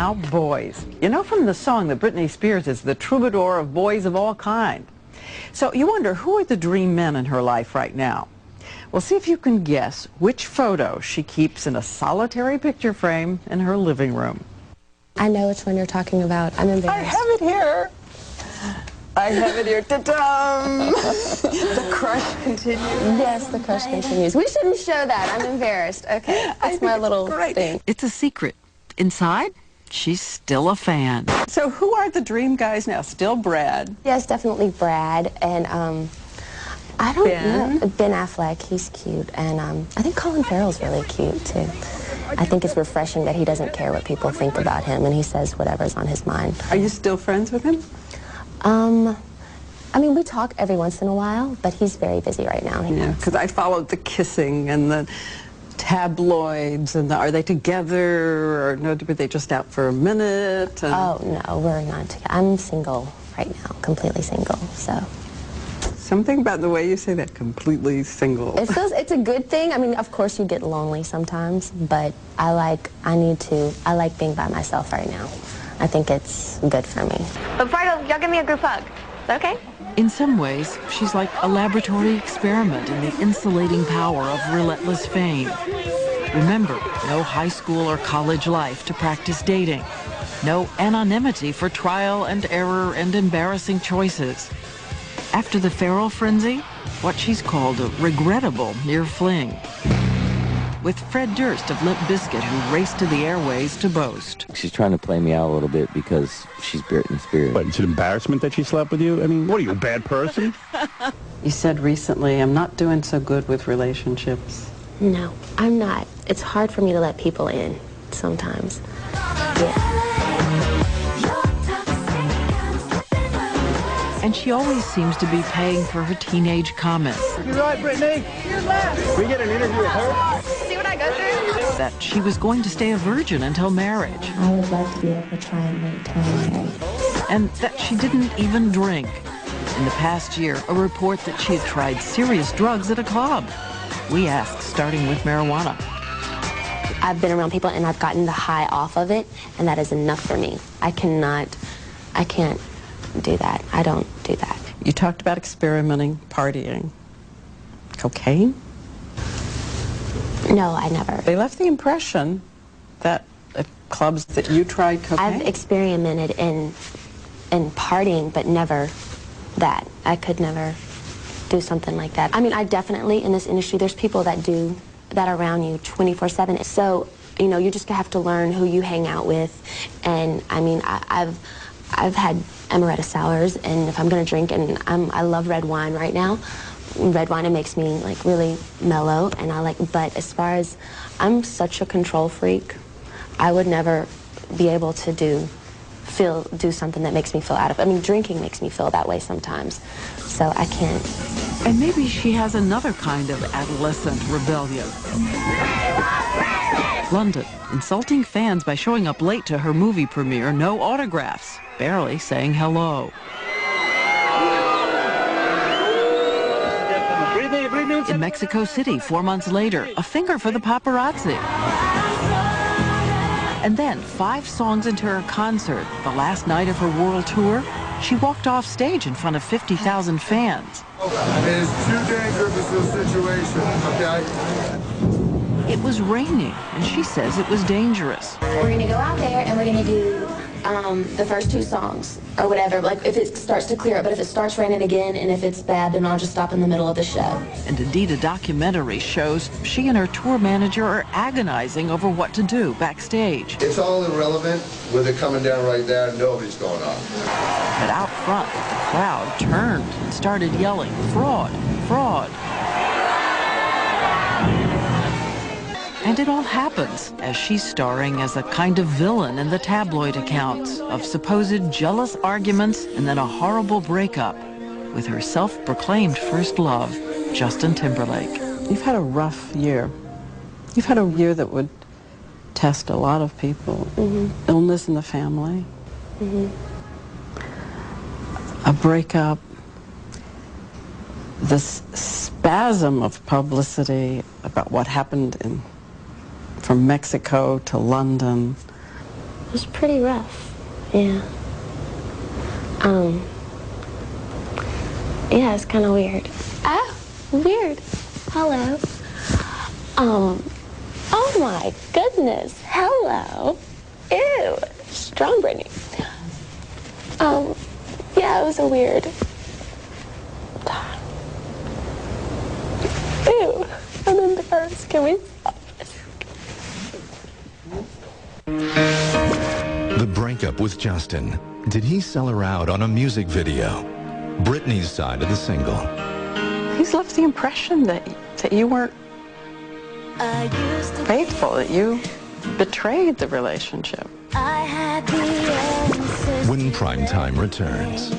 now, boys. You know from the song that Britney Spears is the troubadour of boys of all kinds. So you wonder, who are the dream men in her life right now? Well, see if you can guess which photo she keeps in a solitary picture frame in her living room. I know which one you're talking about. I'm embarrassed. I have it here. I have it here. Ta-dum! The crush continues. Yes, the crush continues. We shouldn't show that. I'm embarrassed. Okay, that's my little thing. It's a secret. Inside, she's still a fan. So who are the dream guys now? Still Brad? Yes, definitely Brad. And I don't know. Ben Affleck, he's cute. And I think Colin Farrell's really cute, too. I think it's refreshing that he doesn't care what people think about him, and he says whatever's on his mind. Are you still friends with him? I mean, we talk every once in a while, but he's very busy right now. Yeah, because I followed the kissing and the tabloids, and are they together, or no, were they just out for a minute? Oh, no, we're not together. I'm single right now, completely single, so. Something about the way you say that, completely single. It's a good thing. I mean, of course you get lonely sometimes, but I like being by myself right now. I think it's good for me. But before I go, y'all give me a group hug. Is that okay? In some ways, she's like a laboratory experiment in the insulating power of relentless fame. Remember, no high school or college life to practice dating. No anonymity for trial and error and embarrassing choices. After the Farrell frenzy, what she's called a regrettable near fling. With Fred Durst of Limp Bizkit, who raced to the airways to boast. She's trying to play me out a little bit because she's Britney Spears. But it's an embarrassment that she slept with you? I mean, what are you, a bad person? You said recently, I'm not doing so good with relationships. No, I'm not. It's hard for me to let people in sometimes. Yeah. And she always seems to be paying for her teenage comments. You're right, Britney. You're left. We get an interview with her? See what I go through? That she was going to stay a virgin until marriage. I would love to be able to try and wait till I'm married. And that she didn't even drink. In the past year, a report that she had tried serious drugs at a club. We asked, starting with marijuana. I've been around people and I've gotten the high off of it, and that is enough for me. I can't do that. I don't do that. You talked about experimenting, partying. Cocaine? No, I never. They left the impression that at clubs that you tried cocaine. I've experimented in partying, but never that. I could never do something like that. I mean, I definitely, in this industry, there's people that do that around you 24/7. So, you know, you just have to learn who you hang out with. And, I mean, I've had amaretto sours, and if I'm going to drink, and I love red wine right now. Red wine, it makes me, like, really mellow, and but as far as, I'm such a control freak, I would never be able to do something that makes me feel out of, I mean, drinking makes me feel that way sometimes, so I can't. And maybe she has another kind of adolescent rebellion. London, insulting fans by showing up late to her movie premiere, no autographs, barely saying hello. In Mexico City, 4 months later, a finger for the paparazzi. And then, 5 songs into her concert, the last night of her world tour, she walked off stage in front of 50,000 fans. It's too dangerous a situation, okay? It was raining, and she says it was dangerous. We're going to go out there, and we're going to do the first 2 songs, or whatever, like if it starts to clear up, but if it starts raining again, and if it's bad, then I'll just stop in the middle of the show. And indeed, a documentary shows she and her tour manager are agonizing over what to do backstage. It's all irrelevant with it coming down right there, nobody's going on. But out front, the crowd turned and started yelling, "Fraud, fraud." And it all happens as she's starring as a kind of villain in the tabloid accounts of supposed jealous arguments and then a horrible breakup with her self-proclaimed first love, Justin Timberlake. You've had a rough year. You've had a year that would test a lot of people. Illness in the family. A breakup. This spasm of publicity about what happened from Mexico to London. It was pretty rough, yeah. Yeah, it's kind of weird. Ah, weird. Hello. Oh my goodness, hello. Ew, strong Britney. Yeah, it was a weird. Ew, I'm embarrassed. Can we stop this? The breakup with Justin. Did he sell her out on a music video? Britney's side of the single. He's left the impression that you weren't faithful, that you betrayed the relationship. When Primetime returns.